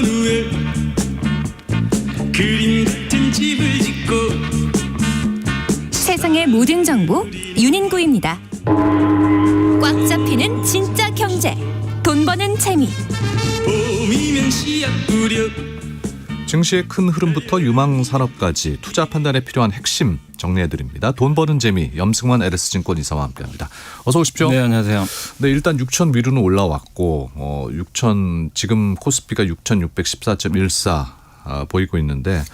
어느 후에 그림 같은 집을 짓고 세상의 모든 정보 윤인구입니다. 꽉 잡히는 진짜 경제, 돈 버는 재미. 봄이면 씨앗 뿌려 증시의 큰 흐름부터 유망 산업까지 투자 판단에 필요한 핵심 정리해드립니다. 돈 버는 재미 염승환 LS증권 이사와 함께합니다. 어서 오십시오. 네, 안녕하세요. 네, 일단 6천 위로는 올라왔고 6천 지금 코스피가 6,614.14 보이고 있는데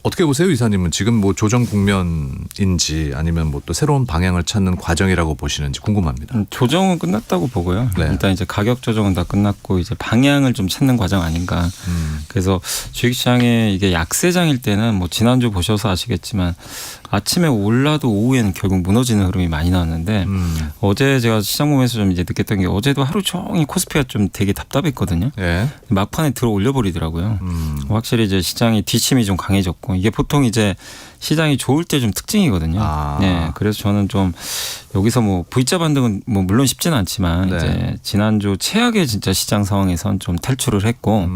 어떻게 보세요, 이사님은? 지금 뭐 조정 국면인지 아니면 뭐 또 새로운 방향을 찾는 과정이라고 보시는지 궁금합니다. 조정은 끝났다고 보고요. 네. 일단 이제 가격 조정은 다 끝났고 이제 방향을 좀 찾는 과정 아닌가. 그래서 주식시장에 이게 약세장일 때는 뭐 지난주 보셔서 아시겠지만 아침에 올라도 오후에는 결국 무너지는 흐름이 많이 나왔는데 어제 제가 시장 보면서 좀 이제 느꼈던 게 어제도 하루 종일 코스피가 좀 되게 답답했거든요. 예. 막판에 들어 올려버리더라고요. 확실히 이제 시장이 뒷심이 좀 강해졌고 이게 보통 이제 시장이 좋을 때 좀 특징이거든요. 네, 그래서 저는 좀 여기서 뭐 V자 반등은 뭐 물론 쉽지는 않지만 네. 이제 지난주 최악의 진짜 시장 상황에선 좀 탈출을 했고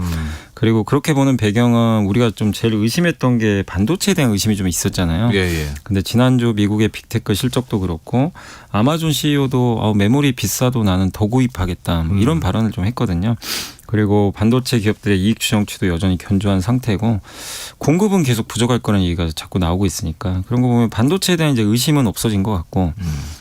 그리고 그렇게 보는 배경은 우리가 좀 제일 의심했던 게 반도체에 대한 의심이 좀 있었잖아요. 예. 근데 지난주 미국의 빅테크 실적도 그렇고 아마존 CEO도 메모리 비싸도 나는 더 구입하겠다 뭐 이런 발언을 좀 했거든요. 그리고 반도체 기업들의 이익 추정치도 여전히 견조한 상태고 공급은 계속 부족할 거라는 얘기가 자꾸 나오고 있으니까 그런 거 보면 반도체에 대한 이제 의심은 없어진 것 같고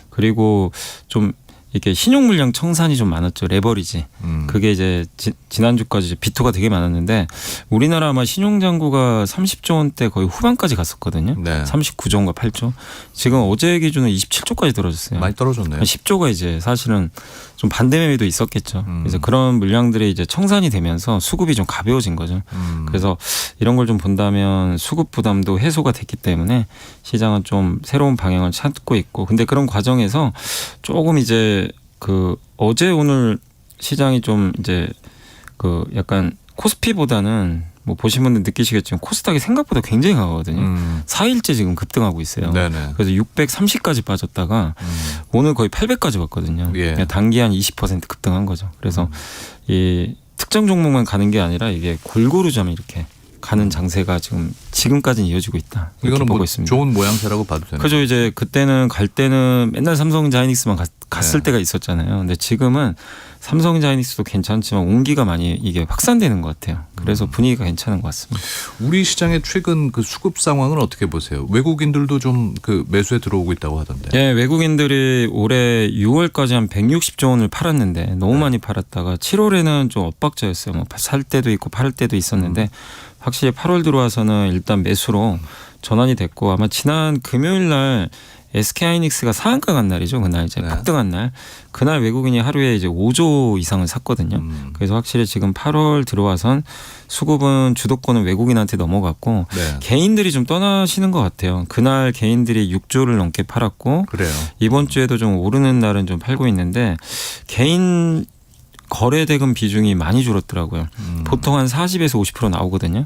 그리고 좀 이렇게 신용 물량 청산이 좀 많았죠. 레버리지. 그게 이제 지난주까지 비토가 되게 많았는데 우리나라 아마 신용 잔고가 30조 원대 거의 후반까지 갔었거든요. 네. 39조 원과 8조. 지금 어제 기준은 27조까지 떨어졌어요. 많이 떨어졌네요. 10조가 이제 사실은 좀 반대 매매도 있었겠죠. 그래서 그런 물량들이 이제 청산이 되면서 수급이 좀 가벼워진 거죠. 그래서 이런 걸 좀 본다면 수급 부담도 해소가 됐기 때문에 시장은 좀 새로운 방향을 찾고 있고 근데 그런 과정에서 조금 이제 그 어제 오늘 시장이 좀 이제 그 약간 코스피보다는 뭐 보신 분들 느끼시겠지만 코스닥이 생각보다 굉장히 강하거든요. 4일째 지금 급등하고 있어요. 네네. 그래서 630까지 빠졌다가 오늘 거의 800까지 왔거든요. 예. 그냥 단기 한 20% 급등한 거죠. 그래서 이 특정 종목만 가는 게 아니라 이게 골고루 좀 이렇게 가는 장세가 지금까지는 이어지고 있다. 이렇게 이거는 보고 뭐 있습니다. 좋은 모양새라고 봐도 되나요? 그죠. 이제 그때는 갈 때는 맨날 삼성전자 하이닉스만 갔을 네. 때가 있었잖아요. 근데 지금은 삼성전자 하이닉스도 괜찮지만 온기가 많이 이게 확산되는 것 같아요. 그래서 분위기가 괜찮은 것 같습니다. 우리 시장의 최근 그 수급 상황은 어떻게 보세요? 외국인들도 좀 그 매수에 들어오고 있다고 하던데. 예, 외국인들이 올해 6월까지 한 160조 원을 팔았는데 너무 많이 팔았다가 7월에는 좀 엇박자였어요. 뭐 살 때도 있고 팔 때도 있었는데 확실히 8월 들어와서는 일단 매수로 전환이 됐고 아마 지난 금요일 날 SK하이닉스가 상한가 간 날이죠. 그날 이제 네. 폭등한 날. 그날 외국인이 하루에 이제 5조 이상을 샀거든요. 그래서 확실히 지금 8월 들어와선 수급은 주도권은 외국인한테 넘어갔고 네. 개인들이 좀 떠나시는 것 같아요. 그날 개인들이 6조를 넘게 팔았고 그래요. 이번 주에도 좀 오르는 날은 좀 팔고 있는데 개인 거래 대금 비중이 많이 줄었더라고요. 보통 한 40에서 50% 나오거든요.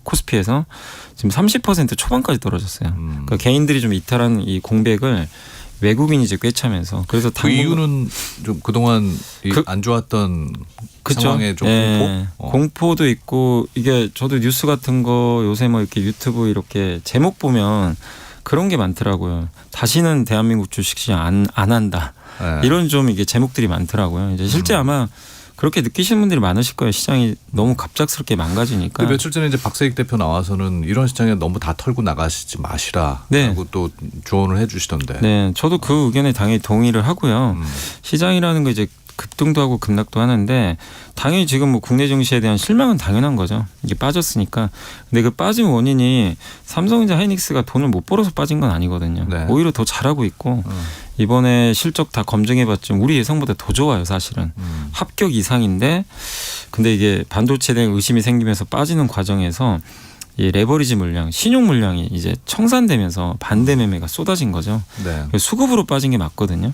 코스피에서 지금 30% 초반까지 떨어졌어요. 그러니까 개인들이 좀 이탈한 이 공백을 외국인이 이제 꿰차면서 그래서 그 이유는 좀 그동안 안 좋았던 그쵸? 상황에 좀 예. 공포? 공포도 있고 이게 저도 뉴스 같은 거 요새 뭐 이렇게 유튜브 이렇게 제목 보면 그런 게 많더라고요. 다시는 대한민국 주식시장 안 한다. 네. 이런 좀 이게 제목들이 많더라고요. 이제 실제 아마 그렇게 느끼시는 분들이 많으실 거예요. 시장이 너무 갑작스럽게 망가지니까. 근데 며칠 전에 이제 박세익 대표 나와서는 이런 시장에 너무 다 털고 나가시지 마시라. 네. 라고 또 조언을 해 주시던데. 네, 저도 그 의견에 당연히 동의를 하고요. 시장이라는 거 이제 급등도 하고 급락도 하는데 당연히 지금 뭐 국내 증시에 대한 실망은 당연한 거죠. 이게 빠졌으니까. 근데 그 빠진 원인이 삼성전자 하이닉스가 돈을 못 벌어서 빠진 건 아니거든요. 네. 오히려 더 잘하고 있고 이번에 실적 다 검증해봤지만 우리 예상보다 더 좋아요, 사실은. 합격 이상인데 근데 이게 반도체에 대한 의심이 생기면서 빠지는 과정에서 이 레버리지 물량, 신용 물량이 이제 청산되면서 반대 매매가 쏟아진 거죠. 네. 수급으로 빠진 게 맞거든요.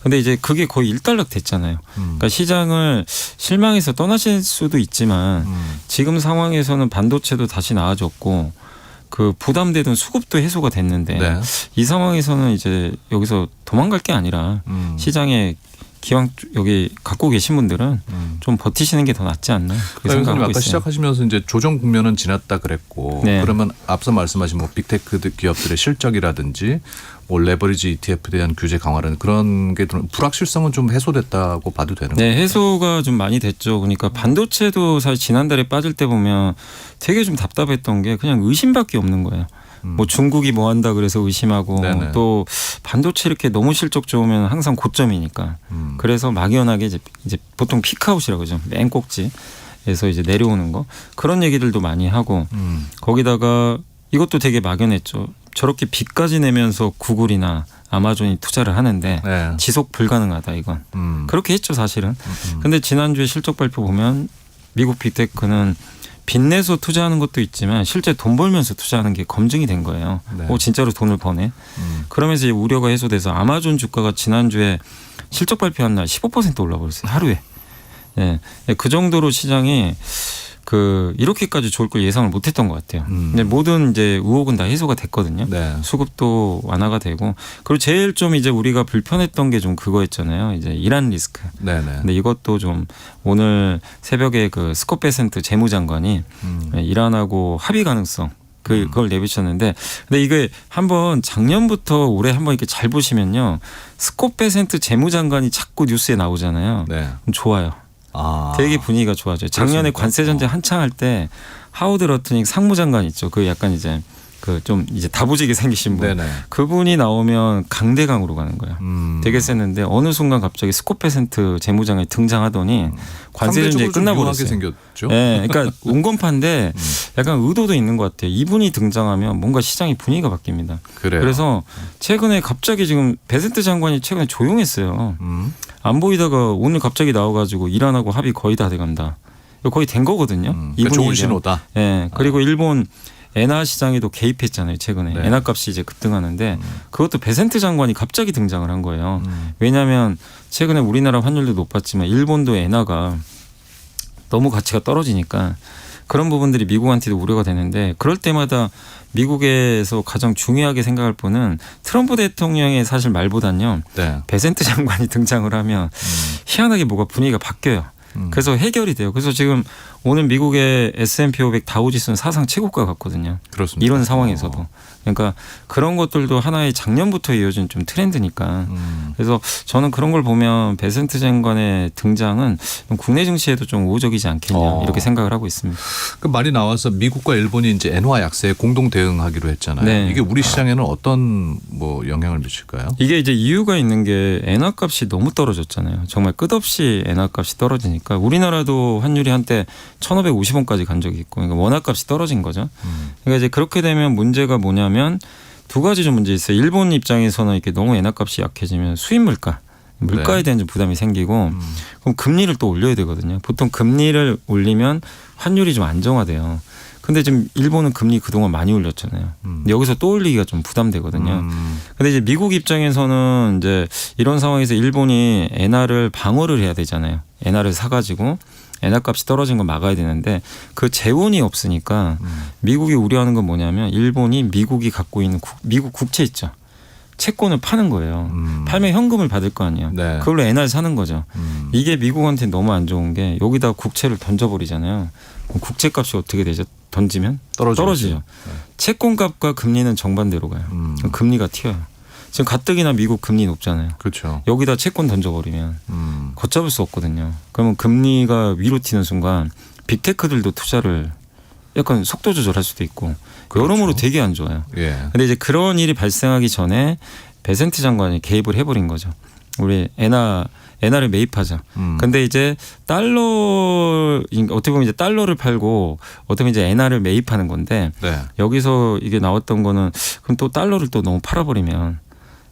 근데 이제 그게 거의 일단락 됐잖아요. 그러니까 시장을 실망해서 떠나실 수도 있지만 지금 상황에서는 반도체도 다시 나아졌고 그 부담되던 수급도 해소가 됐는데 네. 이 상황에서는 이제 여기서 도망갈 게 아니라 시장에 기왕 여기 갖고 계신 분들은 좀 버티시는 게 더 낫지 않나 그렇게 그러니까 생각하고 아까 있어요. 시작하시면서 이제 조정 국면은 지났다 그랬고 네. 그러면 앞서 말씀하신 뭐 빅테크 기업들의 실적이라든지 뭐 레버리지 ETF에 대한 규제 강화라는 그런 게 불확실성은 좀 해소됐다고 봐도 되는 거예요. 네, 해소가 좀 많이 됐죠. 그러니까 반도체도 사실 지난달에 빠질 때 보면 되게 좀 답답했던 게 그냥 의심밖에 없는 거예요. 뭐 중국이 뭐 한다 그래서 의심하고 네네. 또 반도체 이렇게 너무 실적 좋으면 항상 고점이니까 그래서 막연하게 이제 보통 피크아웃이라고 그러죠. 맨 꼭지에서 이제 내려오는 거 그런 얘기들도 많이 하고 거기다가 이것도 되게 막연했죠. 저렇게 빚까지 내면서 구글이나 아마존이 투자를 하는데 네. 지속 불가능하다 이건. 그렇게 했죠 사실은. 근데 지난주에 실적 발표 보면 미국 빅테크는 빚내서 투자하는 것도 있지만 실제 돈 벌면서 투자하는 게 검증이 된 거예요. 네. 진짜로 돈을 버네. 그러면서 이제 우려가 해소돼서 아마존 주가가 지난주에 실적 발표한 날 15% 올라버렸어요. 하루에. 예. 그 정도로 시장이 이렇게까지 좋을 걸 예상을 못했던 것 같아요. 근데 모든 이제 의혹은 다 해소가 됐거든요. 네. 수급도 완화가 되고 그리고 제일 좀 이제 우리가 불편했던 게 좀 그거였잖아요. 이제 이란 리스크. 네네. 근데 이것도 좀 오늘 새벽에 그 스콧 베센트 재무장관이 이란하고 합의 가능성 그걸 내비쳤는데 근데 이게 한번 작년부터 올해 한번 이렇게 잘 보시면요. 스콧 베센트 재무장관이 자꾸 뉴스에 나오잖아요. 네. 좋아요. 아. 되게 분위기가 좋아져요. 작년에 그렇습니까? 관세 전쟁 한창 할 때 하워드 러트닉 상무장관 있죠. 그 약간 이제 좀 이제 다부지게 생기신 분. 네네. 그분이 나오면 강대강으로 가는 거야. 되게 셌는데 어느 순간 갑자기 스콧 베센트 재무장관이 등장하더니 관세 전쟁이 끝나버렸어요. 생겼죠. 네, 그러니까 온건파인데 약간 의도도 있는 것 같아요. 이분이 등장하면 뭔가 시장의 분위기가 바뀝니다. 그래요. 그래서 최근에 갑자기 지금 베센트 장관이 최근에 조용했어요. 안 보이다가 오늘 갑자기 나와가지고 이란하고 합의 거의 다 돼간다. 이거 거의 된 거거든요. 그러니까 좋은 신호다. 예. 그리고 일본 엔화 시장에도 개입했잖아요. 최근에 네. 엔화 값이 이제 급등하는데 그것도 베센트 장관이 갑자기 등장을 한 거예요. 왜냐하면 최근에 우리나라 환율도 높았지만 일본도 엔화가 너무 가치가 떨어지니까 그런 부분들이 미국한테도 우려가 되는데 그럴 때마다 미국에서 가장 중요하게 생각할 분은 트럼프 대통령의 사실 말보단요. 네. 베센트 장관이 등장을 하면 희한하게 뭐가 분위기가 바뀌어요. 그래서 해결이 돼요. 그래서 지금 오늘 미국의 S&P 500 다우지수는 사상 최고가 같거든요. 그렇습니다. 이런 상황에서도. 그러니까 그런 것들도 하나의 작년부터 이어진 좀 트렌드니까. 그래서 저는 그런 걸 보면 베센트 장관의 등장은 국내 증시에도 좀 우호적이지 않겠냐 이렇게 생각을 하고 있습니다. 그 말이 나와서 미국과 일본이 이제 엔화 약세에 공동 대응하기로 했잖아요. 네. 이게 우리 시장에는 어떤 뭐 영향을 미칠까요? 이게 이제 이유가 있는 게 엔화 값이 너무 떨어졌잖아요. 정말 끝없이 엔화 값이 떨어지니까 우리나라도 환율이 한때 1,550원까지 간 적이 있고 그러니까 원화 값이 떨어진 거죠. 그러니까 이제 그렇게 되면 문제가 뭐냐면 두 가지 좀 문제 있어요. 일본 입장에서는 이렇게 너무 엔화 값이 약해지면 수입 물가에 네. 대한 좀 부담이 생기고 그럼 금리를 또 올려야 되거든요. 보통 금리를 올리면 환율이 좀 안정화돼요. 근데 지금 일본은 금리 그동안 많이 올렸잖아요. 근데 여기서 또 올리기가 좀 부담되거든요. 근데 이제 미국 입장에서는 이제 이런 상황에서 일본이 엔화를 방어를 해야 되잖아요. 엔화를 사가지고 엔화 값이 떨어진 걸 막아야 되는데 그 재원이 없으니까 미국이 우려하는 건 뭐냐면 일본이 미국이 갖고 있는 미국 국채 있죠. 채권을 파는 거예요. 팔면 현금을 받을 거 아니에요. 네. 그걸로 엔화를 사는 거죠. 이게 미국한테 너무 안 좋은 게 여기다 국채를 던져버리잖아요. 그럼 국채 값이 어떻게 되죠? 던지면 떨어지죠. 네. 채권값과 금리는 정반대로 가요. 그럼 금리가 튀어요. 지금 가뜩이나 미국 금리 높잖아요. 그렇죠. 여기다 채권 던져버리면 걷잡을 수 없거든요. 그러면 금리가 위로 튀는 순간 빅테크들도 투자를 약간 속도 조절할 수도 있고 그렇죠. 여러모로 되게 안 좋아요. 예. 근데 이제 그런 일이 발생하기 전에 베센트 장관이 개입을 해버린 거죠. 우리 엔화를 매입하자. 근데 이제 어떻게 보면 이제 달러를 팔고 어떻게 보면 이제 엔화를 매입하는 건데 네. 여기서 이게 나왔던 거는 그럼 또 달러를 또 너무 팔아버리면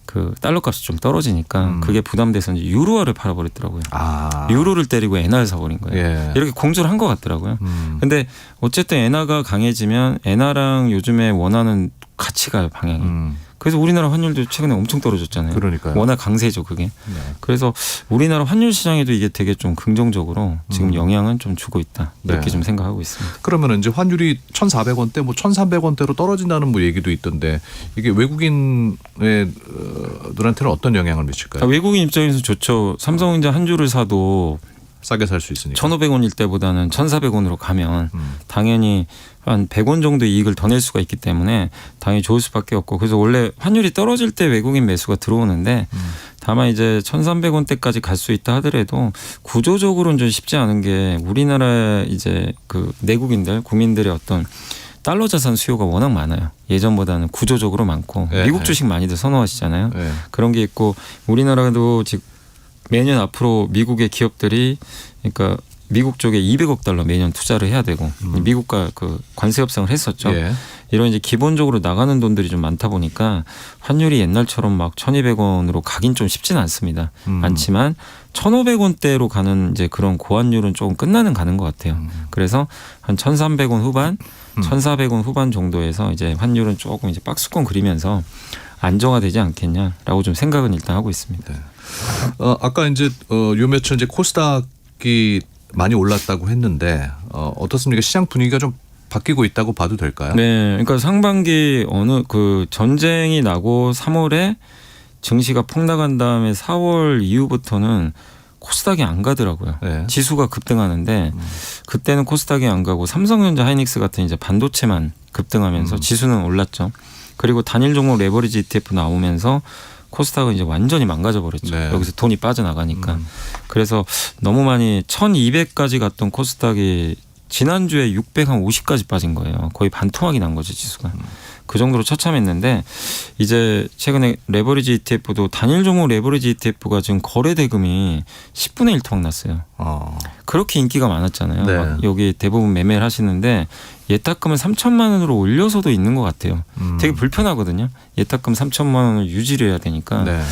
그 달러 값이 좀 떨어지니까 그게 부담돼서 이제 유로화를 팔아버렸더라고요. 아. 유로를 때리고 엔화를 사버린 거예요. 예. 이렇게 공조를 한 것 같더라고요. 근데 어쨌든 엔화가 강해지면 엔화랑 요즘에 원하는 가치가 방향이. 그래서 우리나라 환율도 최근에 엄청 떨어졌잖아요. 그러니까요. 워낙 강세죠, 그게. 네. 그래서 우리나라 환율 시장에도 이게 되게 좀 긍정적으로 지금 영향은 좀 주고 있다. 이렇게 네. 좀 생각하고 있습니다. 그러면 이제 환율이 1,400원대, 뭐 1,300원대로 떨어진다는 뭐 얘기도 있던데 이게 외국인들한테는 어떤 영향을 미칠까요? 외국인 입장에서 좋죠. 삼성전자 한 주를 사도 싸게 살 수 있으니까. 1,500원일 때보다는 1,400원으로 가면 당연히 한 100원 정도 이익을 더 낼 수가 있기 때문에 당연히 좋을 수밖에 없고, 그래서 원래 환율이 떨어질 때 외국인 매수가 들어오는데 다만 이제 1,300원대까지 갈 수 있다 하더라도 구조적으로는 좀 쉽지 않은 게 우리나라 이제 그 내국인들 국민들의 어떤 달러 자산 수요가 워낙 많아요. 예전보다는 구조적으로 많고 네, 미국 네. 주식 많이들 선호하시잖아요. 네. 그런 게 있고 우리나라도 지금 매년 앞으로 미국의 기업들이 그러니까 미국 쪽에 200억 달러 매년 투자를 해야 되고 미국과 그 관세 협상을 했었죠. 예. 이런 이제 기본적으로 나가는 돈들이 좀 많다 보니까 환율이 옛날처럼 막 1,200원으로 가긴 좀 쉽지는 않습니다. 많지만 1,500원대로 가는 이제 그런 고환율은 조금 끝나는 가는 것 같아요. 그래서 한 1,300원 후반, 1,400원 후반 정도에서 이제 환율은 조금 이제 박스권 그리면서 안정화되지 않겠냐라고 좀 생각은 일단 하고 있습니다. 네. 아까 이제 요 며칠 이제 코스닥이 많이 올랐다고 했는데 어떻습니까? 시장 분위기가 좀 바뀌고 있다고 봐도 될까요? 네, 그러니까 상반기 어느 그 전쟁이 나고 3월에 증시가 폭락한 다음에 4월 이후부터는 코스닥이 안 가더라고요. 네. 지수가 급등하는데 그때는 코스닥이 안 가고 삼성전자, 하이닉스 같은 이제 반도체만 급등하면서 지수는 올랐죠. 그리고 단일 종목 레버리지 ETF 나오면서 코스닥은 이제 완전히 망가져 버렸죠. 네. 여기서 돈이 빠져나가니까. 그래서 너무 많이 1200까지 갔던 코스닥이 지난주에 650까지 빠진 거예요. 거의 반토막이 난 거죠, 지수가. 그 정도로 처참했는데 이제 최근에 레버리지 ETF도 단일 종목 레버리지 ETF가 지금 거래 대금이 10분의 1 토막 났어요. 그렇게 인기가 많았잖아요. 네. 막 여기 대부분 매매를 하시는데 예탁금을 3천만 원으로 올려서도 있는 것 같아요. 되게 불편하거든요. 예탁금 3천만 원을 유지를 해야 되니까 네.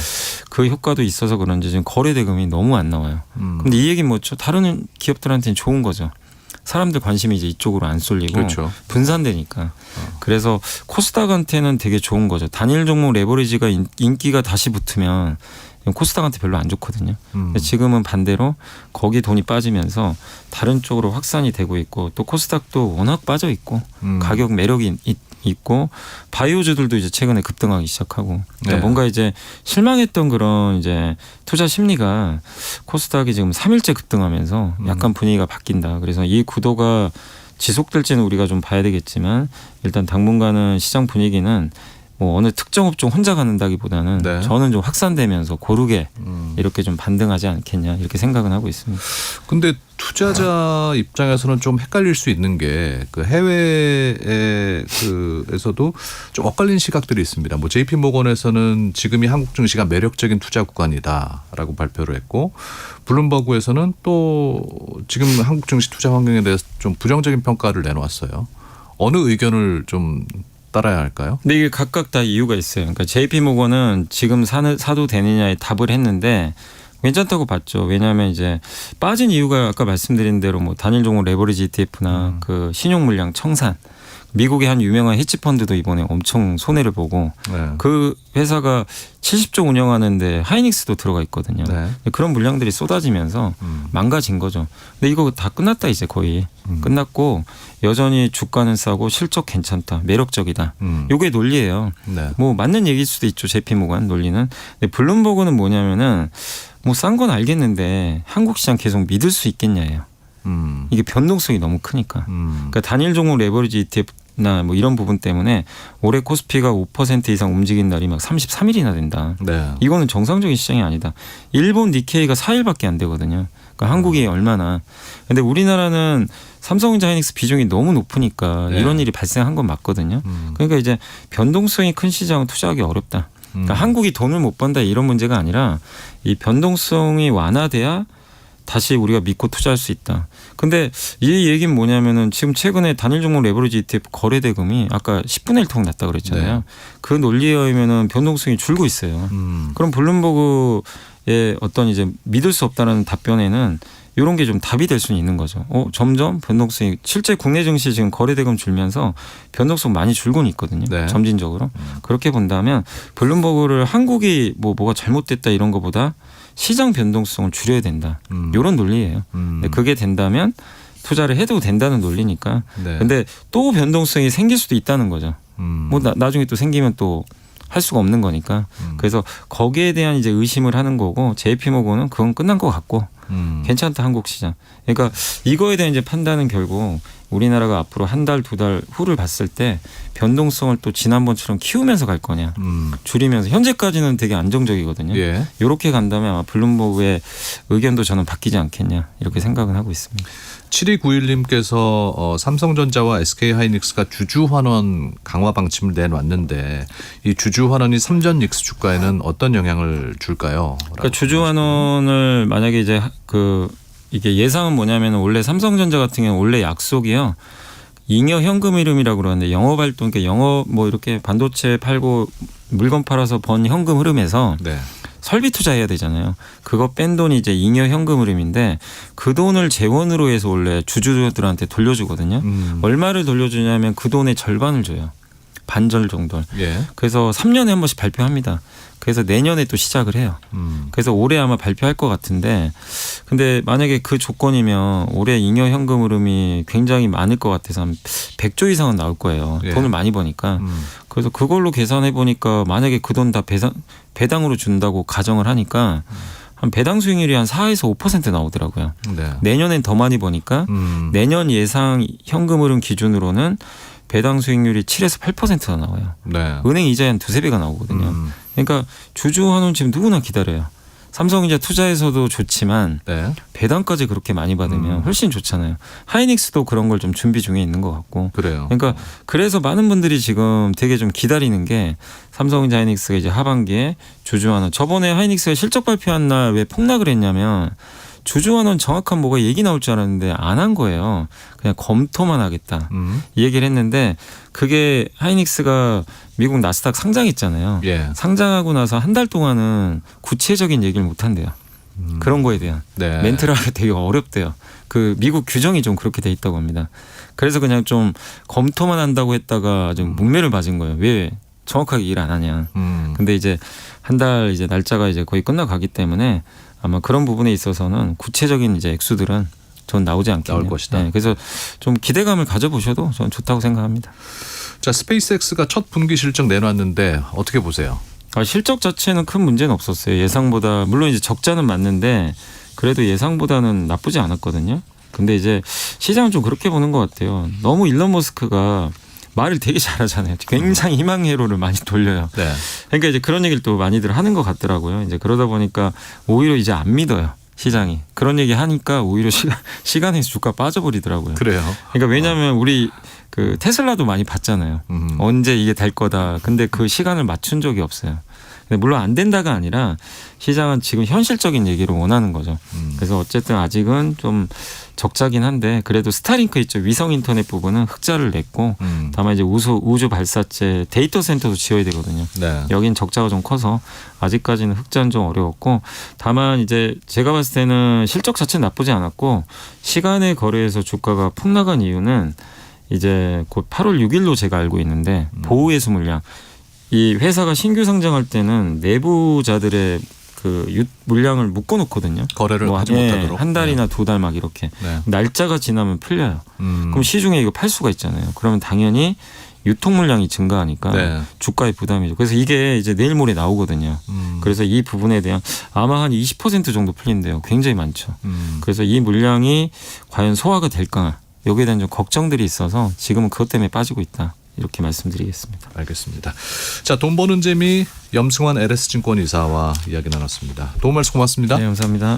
그 효과도 있어서 그런지 지금 거래 대금이 너무 안 나와요. 근데 이 얘기는 뭐죠? 다른 기업들한테는 좋은 거죠. 사람들 관심이 이제 이쪽으로 안 쏠리고 그렇죠. 분산되니까. 그래서 코스닥한테는 되게 좋은 거죠. 단일 종목 레버리지가 인기가 다시 붙으면 코스닥한테 별로 안 좋거든요. 지금은 반대로 거기 돈이 빠지면서 다른 쪽으로 확산이 되고 있고 또 코스닥도 워낙 빠져 있고 가격 매력이 있고 바이오주들도 이제 최근에 급등하기 시작하고 그러니까 네. 뭔가 이제 실망했던 그런 이제 투자 심리가 코스닥이 지금 3일째 급등하면서 약간 분위기가 바뀐다. 그래서 이 구도가 지속될지는 우리가 좀 봐야 되겠지만 일단 당분간은 시장 분위기는 뭐 어느 특정 업종 혼자 가는다기보다는 네. 저는 좀 확산되면서 고르게 이렇게 좀 반등하지 않겠냐 이렇게 생각은 하고 있습니다. 근데 투자자 입장에서는 좀 헷갈릴 수 있는 게 그 해외에서도 좀 엇갈린 시각들이 있습니다. 뭐 JP 모건에서는 지금이 한국 증시가 매력적인 투자 구간이다라고 발표를 했고 블룸버그에서는 또 지금 한국 증시 투자 환경에 대해서 좀 부정적인 평가를 내놓았어요. 어느 의견을 좀 따라야 할까요? 근데 이게 각각 다 이유가 있어요. 그러니까 JP 모건은 지금 사도 되느냐에 답을 했는데 괜찮다고 봤죠. 왜냐하면 이제 빠진 이유가 아까 말씀드린 대로 뭐 단일 종목 레버리지 ETF나 그 신용 물량 청산. 미국의 한 유명한 헤지펀드도 이번에 엄청 손해를 보고 네. 그 회사가 70조 운영하는데 하이닉스도 들어가 있거든요. 네. 그런 물량들이 쏟아지면서 망가진 거죠. 근데 이거 다 끝났다 이제 거의. 끝났고 여전히 주가는 싸고 실적 괜찮다. 매력적이다. 요게 논리예요. 네. 뭐 맞는 얘기일 수도 있죠. JP모건 논리는. 근데 블룸버그는 뭐냐면은 뭐 싼 건 알겠는데 한국 시장 계속 믿을 수 있겠냐예요. 이게 변동성이 너무 크니까. 그러니까 단일 종목 레버리지 ETF나 뭐 이런 부분 때문에 올해 코스피가 5% 이상 움직인 날이 막 33일이나 된다. 네. 이거는 정상적인 시장이 아니다. 일본 니케이가 4일밖에 안 되거든요. 그러니까 한국이 얼마나. 근데 우리나라는 삼성전자 하이닉스 비중이 너무 높으니까 네. 이런 일이 발생한 건 맞거든요. 그러니까 이제 변동성이 큰 시장은 투자하기 어렵다. 그러니까 한국이 돈을 못 번다 이런 문제가 아니라 이 변동성이 완화돼야 다시 우리가 믿고 투자할 수 있다. 근데 이 얘기는 뭐냐면은 지금 최근에 단일 종목 레버리지 ETF 거래 대금이 아까 10분의 1 토막 났다 그랬잖아요. 네. 그 논리에 의하면은 변동성이 줄고 있어요. 그럼 블룸버그의 어떤 이제 믿을 수 없다는 답변에는 이런 게 좀 답이 될 수는 있는 거죠. 점점 변동성이 실제 국내 증시 지금 거래대금 줄면서 변동성 많이 줄고는 있거든요. 네. 점진적으로. 그렇게 본다면 블룸버그를 한국이 뭐가 잘못됐다 이런 거보다 시장 변동성을 줄여야 된다. 이런 논리예요. 근데 그게 된다면 투자를 해도 된다는 논리니까. 네. 근데 또 변동성이 생길 수도 있다는 거죠. 뭐 나중에 또 생기면 또 할 수가 없는 거니까. 그래서 거기에 대한 이제 의심을 하는 거고 JP모건은 그건 끝난 것 같고 괜찮다 한국 시장. 그러니까 이거에 대한 이제 판단은 결국 우리나라가 앞으로 한 달, 두 달 후를 봤을 때 변동성을 또 지난번처럼 키우면서 갈 거냐, 줄이면서 현재까지는 되게 안정적이거든요. 예. 이렇게 간다면 아마 블룸버그의 의견도 저는 바뀌지 않겠냐 이렇게 생각은 하고 있습니다. 7291님께서 삼성전자와 SK하이닉스가 주주환원 강화 방침을 내놨는데 이 주주환원이 삼전 닉스 주가에는 어떤 영향을 줄까요? 그러니까 주주환원을 만약에 이제 이게 예상은 뭐냐면 원래 삼성전자 같은 경우는 원래 약속이요. 잉여 현금 흐름이라고 그러는데 영업활동, 그러니까 영업 뭐 이렇게 반도체 팔고 물건 팔아서 번 현금 흐름에서 네. 설비 투자해야 되잖아요. 그거 뺀 돈이 이제 잉여 현금 흐름인데 그 돈을 재원으로 해서 원래 주주들한테 돌려주거든요. 얼마를 돌려주냐면 그 돈의 절반을 줘요. 반절 정도. 예. 그래서 3년에 한 번씩 발표합니다. 그래서 내년에 또 시작을 해요. 그래서 올해 아마 발표할 것 같은데 근데 만약에 그 조건이면 올해 잉여 현금 흐름이 굉장히 많을 것 같아서 한 100조 이상은 나올 거예요. 예. 돈을 많이 버니까. 그래서 그걸로 계산해 보니까 만약에 그 돈 다 배당으로 준다고 가정을 하니까 한 배당 수익률이 한 4에서 5% 나오더라고요. 네. 내년엔 더 많이 버니까 내년 예상 현금 흐름 기준으로는 배당 수익률이 7에서 8%가 나와요. 네. 은행 이자에 한 2-3배가 나오거든요. 그러니까 주주환원 지금 누구나 기다려요. 삼성전자 투자에서도 좋지만 네. 배당까지 그렇게 많이 받으면 훨씬 좋잖아요. 하이닉스도 그런 걸 좀 준비 중에 있는 것 같고. 그래요. 그러니까 그래서 많은 분들이 지금 되게 좀 기다리는 게 삼성전자 하이닉스가 이제 하반기에 주주환원. 저번에 하이닉스가 실적 발표한 날 왜 폭락을 했냐면 주주환원 정확한 뭐가 얘기 나올 줄 알았는데 안 한 거예요. 그냥 검토만 하겠다. 이 얘기를 했는데 그게 하이닉스가 미국 나스닥 상장했잖아요. 예. 상장하고 나서 한 달 동안은 구체적인 얘기를 못 한대요. 그런 거에 대한. 네. 멘트를 하기 되게 어렵대요. 그 미국 규정이 좀 그렇게 돼 있다고 합니다. 그래서 그냥 좀 검토만 한다고 했다가 좀 문매를 맞은 거예요. 왜 정확하게 일 안 하냐. 근데 이제 한 달 이제 날짜가 이제 거의 끝나가기 때문에 아마 그런 부분에 있어서는 구체적인 이제 액수들은 전 나오지 않겠네요. 나올 것이다. 네, 그래서 좀 기대감을 가져보셔도 저는 좋다고 생각합니다. 자, 스페이스X가 첫 분기 실적 내놨는데 어떻게 보세요? 실적 자체는 큰 문제는 없었어요. 예상보다 물론 이제 적자는 맞는데 그래도 예상보다는 나쁘지 않았거든요. 근데 이제 시장은 좀 그렇게 보는 것 같아요. 너무 일론 머스크가 말을 되게 잘하잖아요. 굉장히 희망 회로를 많이 돌려요. 네. 그러니까 이제 그런 얘기를 또 많이들 하는 것 같더라고요. 이제 그러다 보니까 오히려 이제 안 믿어요. 시장이. 그런 얘기 하니까 오히려 시간에서 주가 빠져버리더라고요. 그래요. 그러니까 왜냐하면 우리 그 테슬라도 많이 봤잖아요. 언제 이게 될 거다. 근데 그 시간을 맞춘 적이 없어요. 근데 물론 안 된다가 아니라 시장은 지금 현실적인 얘기를 원하는 거죠. 그래서 어쨌든 아직은 좀 적자긴 한데 그래도 스타링크 있죠. 위성 인터넷 부분은 흑자를 냈고 다만 이제 우주 발사체 데이터 센터도 지어야 되거든요. 네. 여긴 적자가 좀 커서 아직까지는 흑자는 좀 어려웠고 다만 이제 제가 봤을 때는 실적 자체는 나쁘지 않았고 시간의 거래에서 주가가 폭락한 이유는 이제 곧 8월 6일로 제가 알고 있는데 보호해수 물량 이 회사가 신규 상장할 때는 내부자들의 그 물량을 묶어놓거든요. 거래를 하지 못하도록. 한 달이나 두 달 막 이렇게. 네. 날짜가 지나면 풀려요. 그럼 시중에 이거 팔 수가 있잖아요. 그러면 당연히 유통 물량이 증가하니까 네. 주가에 부담이죠. 그래서 이게 이제 내일 모레 나오거든요. 그래서 이 부분에 대한 아마 한 20% 정도 풀린대요. 굉장히 많죠. 그래서 이 물량이 과연 소화가 될까? 여기에 대한 좀 걱정들이 있어서 지금은 그것 때문에 빠지고 있다. 이렇게 말씀드리겠습니다. 알겠습니다. 자, 돈 버는 재미 염승환 LS증권 이사와 이야기 나눴습니다. 도움 말씀 고맙습니다. 네, 감사합니다.